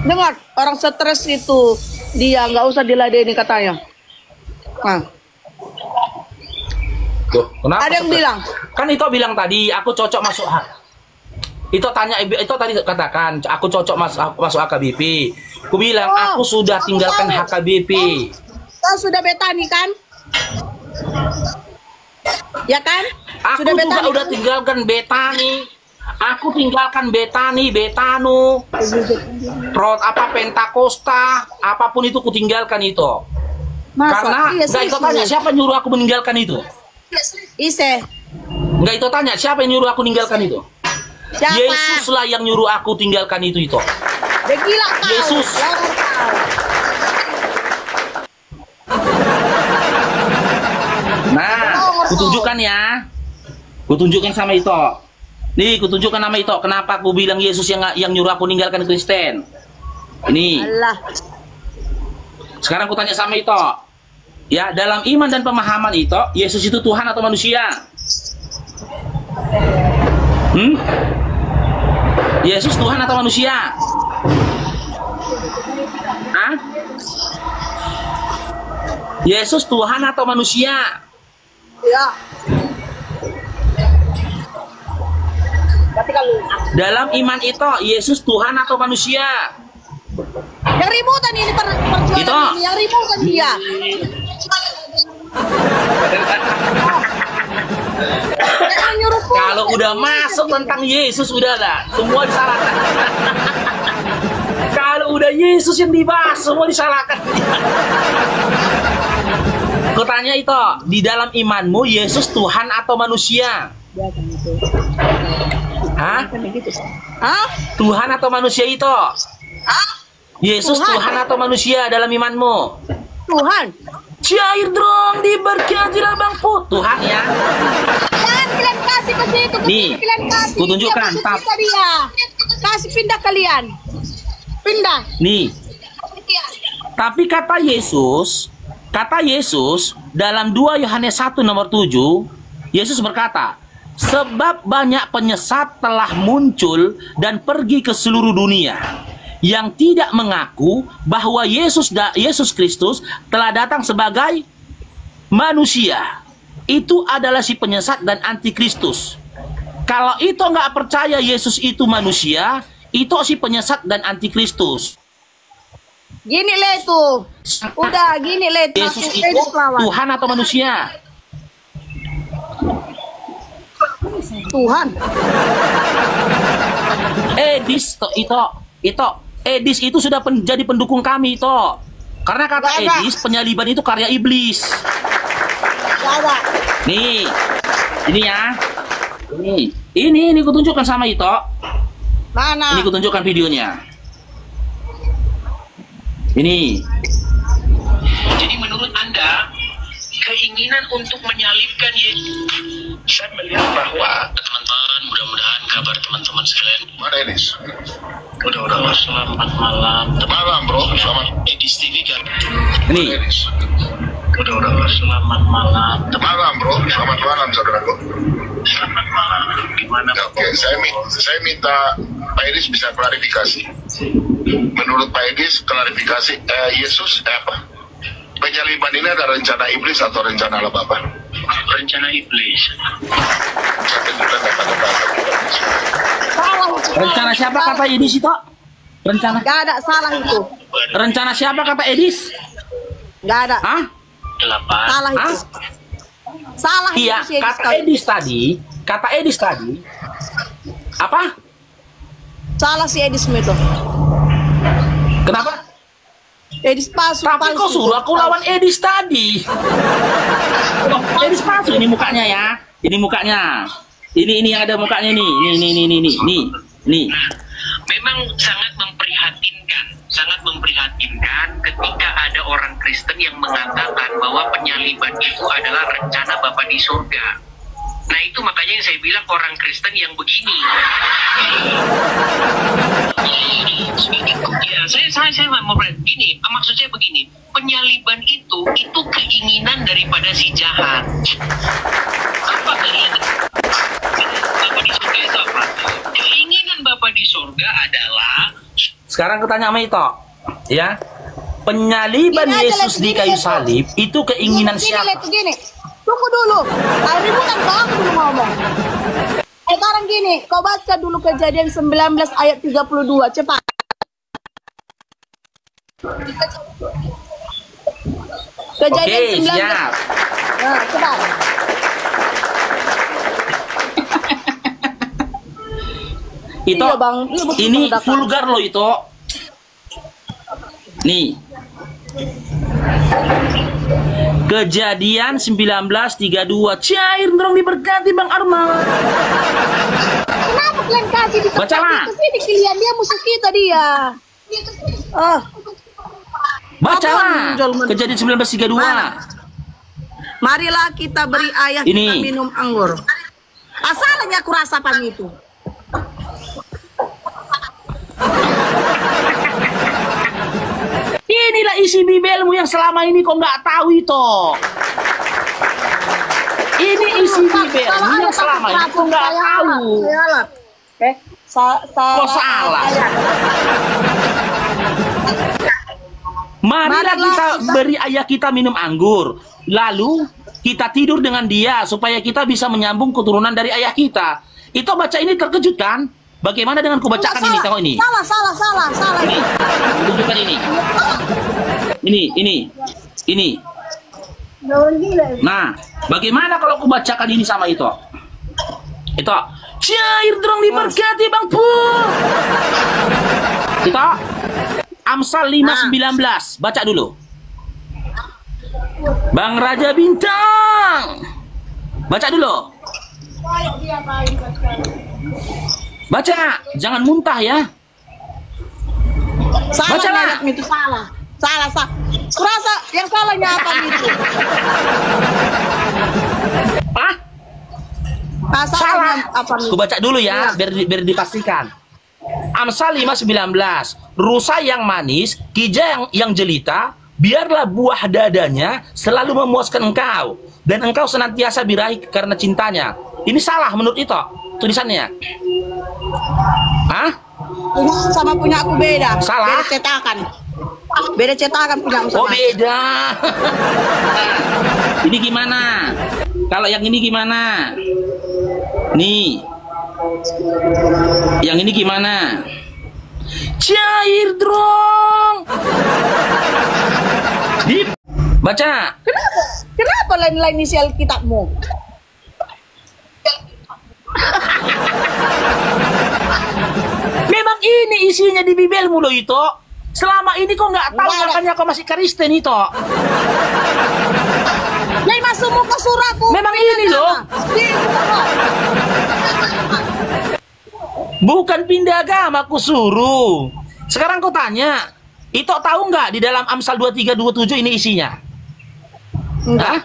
Dengar, orang stres itu dia nggak usah diladeni katanya. Nah, Tuh, kenapa? ada yang bilang. Kan itu bilang tadi aku cocok masuk itu tadi katakan aku cocok masuk HKBP. Aku bilang Oh, aku sudah aku tinggalkan tahu. HKBP. Kau sudah betani kan? Ya kan? Aku sudah juga betani. udah tinggalkan Betani. Aku tinggalkan Betani, Betano, Pentakosta, apapun itu ku tinggalkan itu. Masa? Karena Iya, nggak itu serius. tanya siapa yang nyuruh aku meninggalkan itu. Ise. Nggak itu tanya siapa yang nyuruh aku meninggalkan itu. Siapa? Yesus lah yang nyuruh aku tinggalkan itu. Udah gila kau. Yesus. Lawar kau. Nah, kutunjukkan ya. Kutunjukkan sama itu. Nih, kutunjukkan nama itu. Kenapa aku bilang Yesus yang nyuruh aku meninggalkan Kristen? Ini. Allah. Sekarang aku tanya sama itu. Ya, dalam iman dan pemahaman itu, Yesus itu Tuhan atau manusia? Yesus Tuhan atau manusia? Hah? Yesus Tuhan atau manusia? Ya. Berarti kalau Dalam iman itu, Yesus Tuhan atau manusia? yang ributan ini perjuangan Itu. ini, yang ributan dia. Jangan nyuruh pun. Kalau udah masuk tentang Yesus, udah lah, semua disalahkan. Kalau udah Yesus yang dibahas, semua disalahkan. Kutanya itu, di dalam imanmu Yesus Tuhan atau manusia? Hah? Hah? Tuhan atau manusia itu? Yesus Tuhan. Tuhan atau manusia dalam imanmu? Tuhan. Cair dong diberkatilah Bang Put. Tuhan ya. Jangan kalian kasih ke situ. Nih, Kalian kasih. kutunjukkan, Dia tap. masuk kita dia. Kasih pindah kalian. Pindah. Nih, tapi kata Yesus dalam 2 Yohanes 1 nomor 7, Yesus berkata, sebab banyak penyesat telah muncul dan pergi ke seluruh dunia yang tidak mengaku bahwa Yesus Kristus telah datang sebagai manusia. Itu adalah si penyesat dan antikristus. Kalau itu nggak percaya Yesus itu manusia, itu si penyesat dan antikristus. Gini le itu. Udah gini le. Yesus itu Tuhan atau manusia? Tuhan. Edis itu sudah jadi pendukung kami itu. Karena kata Nggak ada. Edis, penyaliban itu karya iblis. Jawa. Nih, ini ya. Ini kutunjukkan sama itu. Mana? Ini kutunjukkan videonya. Ini. Jadi menurut Anda, keinginan untuk menyalibkan Yesus, saya melihat bahwa teman-teman, mudah-mudahan kabar teman-teman sekalian. Mana Edis? Udah, selamat malam. Malam bro, selamat Edis TV kan? Ini. Edis. Udah, selamat malam. Malam bro, selamat malam saudaraku. Selamat malam. Gimana? Ya, oke, saya minta Pak Edis bisa klarifikasi. Menurut Pak Edis, klarifikasi Yesus apa? Penyaliban ini ada rencana iblis atau rencana Allah Bapa? Rencana iblis. Sampai juga kata-kata. Salah itu. Rencana siapa kata Edis itu? Rencana. Gak ada salah itu. Rencana siapa kata Edis? Nggak ada. Hah? 8. Salah itu. Hah? Salah Iya, itu si Edis kata kali. Edis tadi. Apa? Salah si Edis itu. Kenapa? Edis palsu. Tapi kau suruh aku lawan Edis tadi. Oh, Edis palsu ini mukanya ya. Ini mukanya. Ini yang ada mukanya nih. Nih. Memang sangat memprihatinkan ketika ada orang Kristen yang mengatakan bahwa penyaliban itu adalah rencana Bapa di surga. Nah itu makanya yang saya bilang orang Kristen yang begini. Ya, saya mau begini. Maksud saya begini, penyaliban itu keinginan daripada si jahat. Apa keinginan Bapa di surga itu apa? Keinginan Bapa di surga adalah. Sekarang kutanya sama Ito, ya. Penyaliban Gini aja, Yesus di gini, kayu Leto. salib itu keinginan Gini, siapa? Leto, gini. Tunggu dulu. Ributan kau aku dulu ngomong. Sekarang gini, kau baca dulu Kejadian 19 ayat 32, cepat. Kejadian Oke, 19. siap. Nah, cepat. Ito, Iya, Bang. Iya, betul, ini Bang, Daka. vulgar loh Ito. Nih. Kejadian 19:32. Cair dong diberkati Bang Arman. Kenapa kalian kasih di Bacalah. kesini kalian, dia musuh kita dia. Oh, Bacalah. Apa, Jol? Kejadian 19:32. Mana? Marilah kita beri ayah Ini. kita minum anggur. Asalnya aku rasa pan itu. Inilah isi bibelmu yang selama ini kau nggak tahu itu. Ini isi bibelmu yang selama ini kau nggak tahu. Salah. Kok salah? Marilah kita beri ayah kita minum anggur. Lalu kita tidur dengan dia supaya kita bisa menyambung keturunan dari ayah kita. Itu baca ini terkejut kan? Bagaimana dengan kubacakan ini? Tengok ini. Salah. Ini. Tunjukkan ini. Ini. Nah, bagaimana kalau kubacakan ini sama itu? Itu. Cair dong diberkati Bang Pur. Itu. Amsal 5:19. Baca dulu. Bang Raja Bintang. Baca dulu. Baca, jangan muntah ya. Salah Bacalah. ayat itu salah. Kurasa yang salahnya apa itu? Ah, Salahnya salah. apa itu? Aku baca dulu ya, biar dipastikan. Amsal 5:19. Rusa yang manis, kijang yang jelita, biarlah buah dadanya selalu memuaskan engkau, dan engkau senantiasa birahi karena cintanya. Ini salah menurut itu tulisannya. Hah? Ini sama punya aku beda. Salah? Beda cetakan punya aku sama. Oh beda. Ini gimana? Kalau yang ini gimana? Nih. Yang ini gimana? Cair dong. Baca. Kenapa lain-lain isi Alkitabmu? Memang ini isinya di bibelmu loh itu. Selama ini kok nggak tahu, Nggak ada. makanya kau masih Kristen itu. Nyai masukmu ke suratku. Memang ini loh. Bukan pindah agama aku suruh. Sekarang kau tanya, itu tahu nggak di dalam Amsal 23:27 ini isinya? Hah?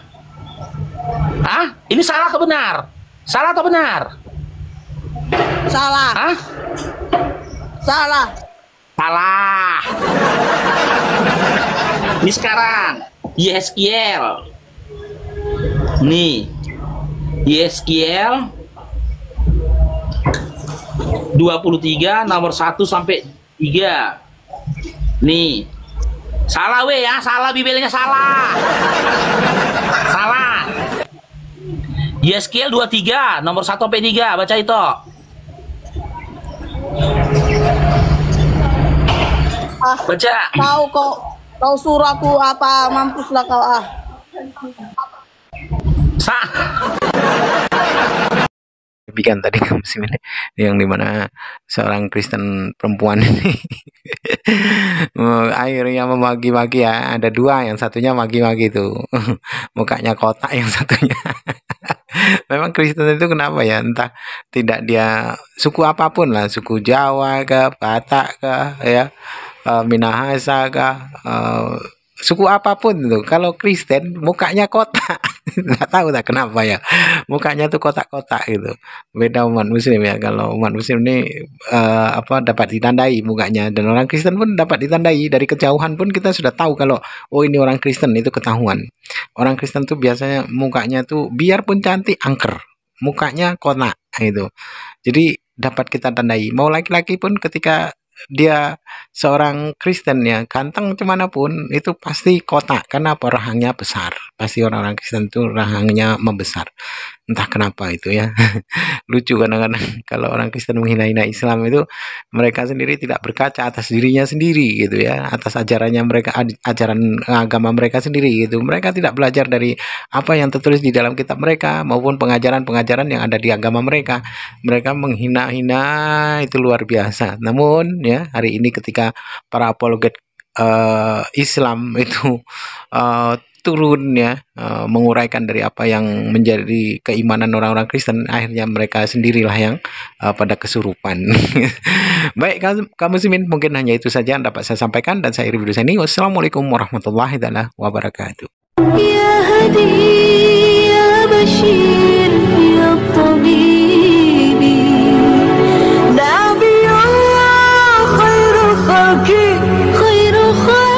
Hah? Ini salah atau benar? Salah atau benar? Salah. Hah? Salah. Salah. Ini sekarang Yeskiel. Nih. Yeskiel 23 nomor 1 sampai 3. Nih. Salah we ya, salah bibelnya salah. Salah. Yeskiel 23 nomor 1 sampai 3, baca itu. Baca. Tahu kau suruh aku apa, mampuslah kau Demikian tadi kaum muslimin yang dimana seorang Kristen perempuan ini akhirnya memaki-maki ya. Ada dua, yang satunya maki-maki itu mukanya kotak, yang satunya memang Kristen itu kenapa ya, entah tidak dia suku apapun lah, suku Jawa kah, Batak kah, ya, Minahasa kah, suku apapun itu, kalau Kristen mukanya kotak. Nggak tahu tak kenapa ya, mukanya tuh kotak-kotak gitu. Beda umat Muslim ya. Kalau umat Muslim ini dapat ditandai mukanya, dan orang Kristen pun dapat ditandai dari kejauhan pun kita sudah tahu kalau oh ini orang Kristen, itu ketahuan. Orang Kristen tuh biasanya mukanya tuh biarpun cantik angker, mukanya kotak gitu. Jadi dapat kita tandai. Mau laki-laki pun ketika dia seorang Kristen ya, ganteng cumanapun itu pasti kotak, karena apa? Rahangnya besar. Pasti orang-orang Kristen itu rahangnya membesar, entah kenapa itu ya. Lucu kadang-kadang kalau orang Kristen menghina-hina Islam itu, mereka sendiri tidak berkaca atas dirinya sendiri gitu ya, atas ajarannya mereka, ajaran agama mereka sendiri gitu. Mereka tidak belajar dari apa yang tertulis di dalam kitab mereka maupun pengajaran-pengajaran yang ada di agama mereka. Mereka menghina-hina itu luar biasa. Namun ya, hari ini ketika para apologet Islam itu turun ya, menguraikan dari apa yang menjadi keimanan orang-orang Kristen, akhirnya mereka sendirilah yang pada kesurupan. Baik kaum muslimin, mungkin hanya itu saja yang dapat saya sampaikan, dan saya review ini. Wassalamualaikum warahmatullahi wabarakatuh. يا هدي يا بشير يا طبيبي دع بي الله خير خلقي خير خلقي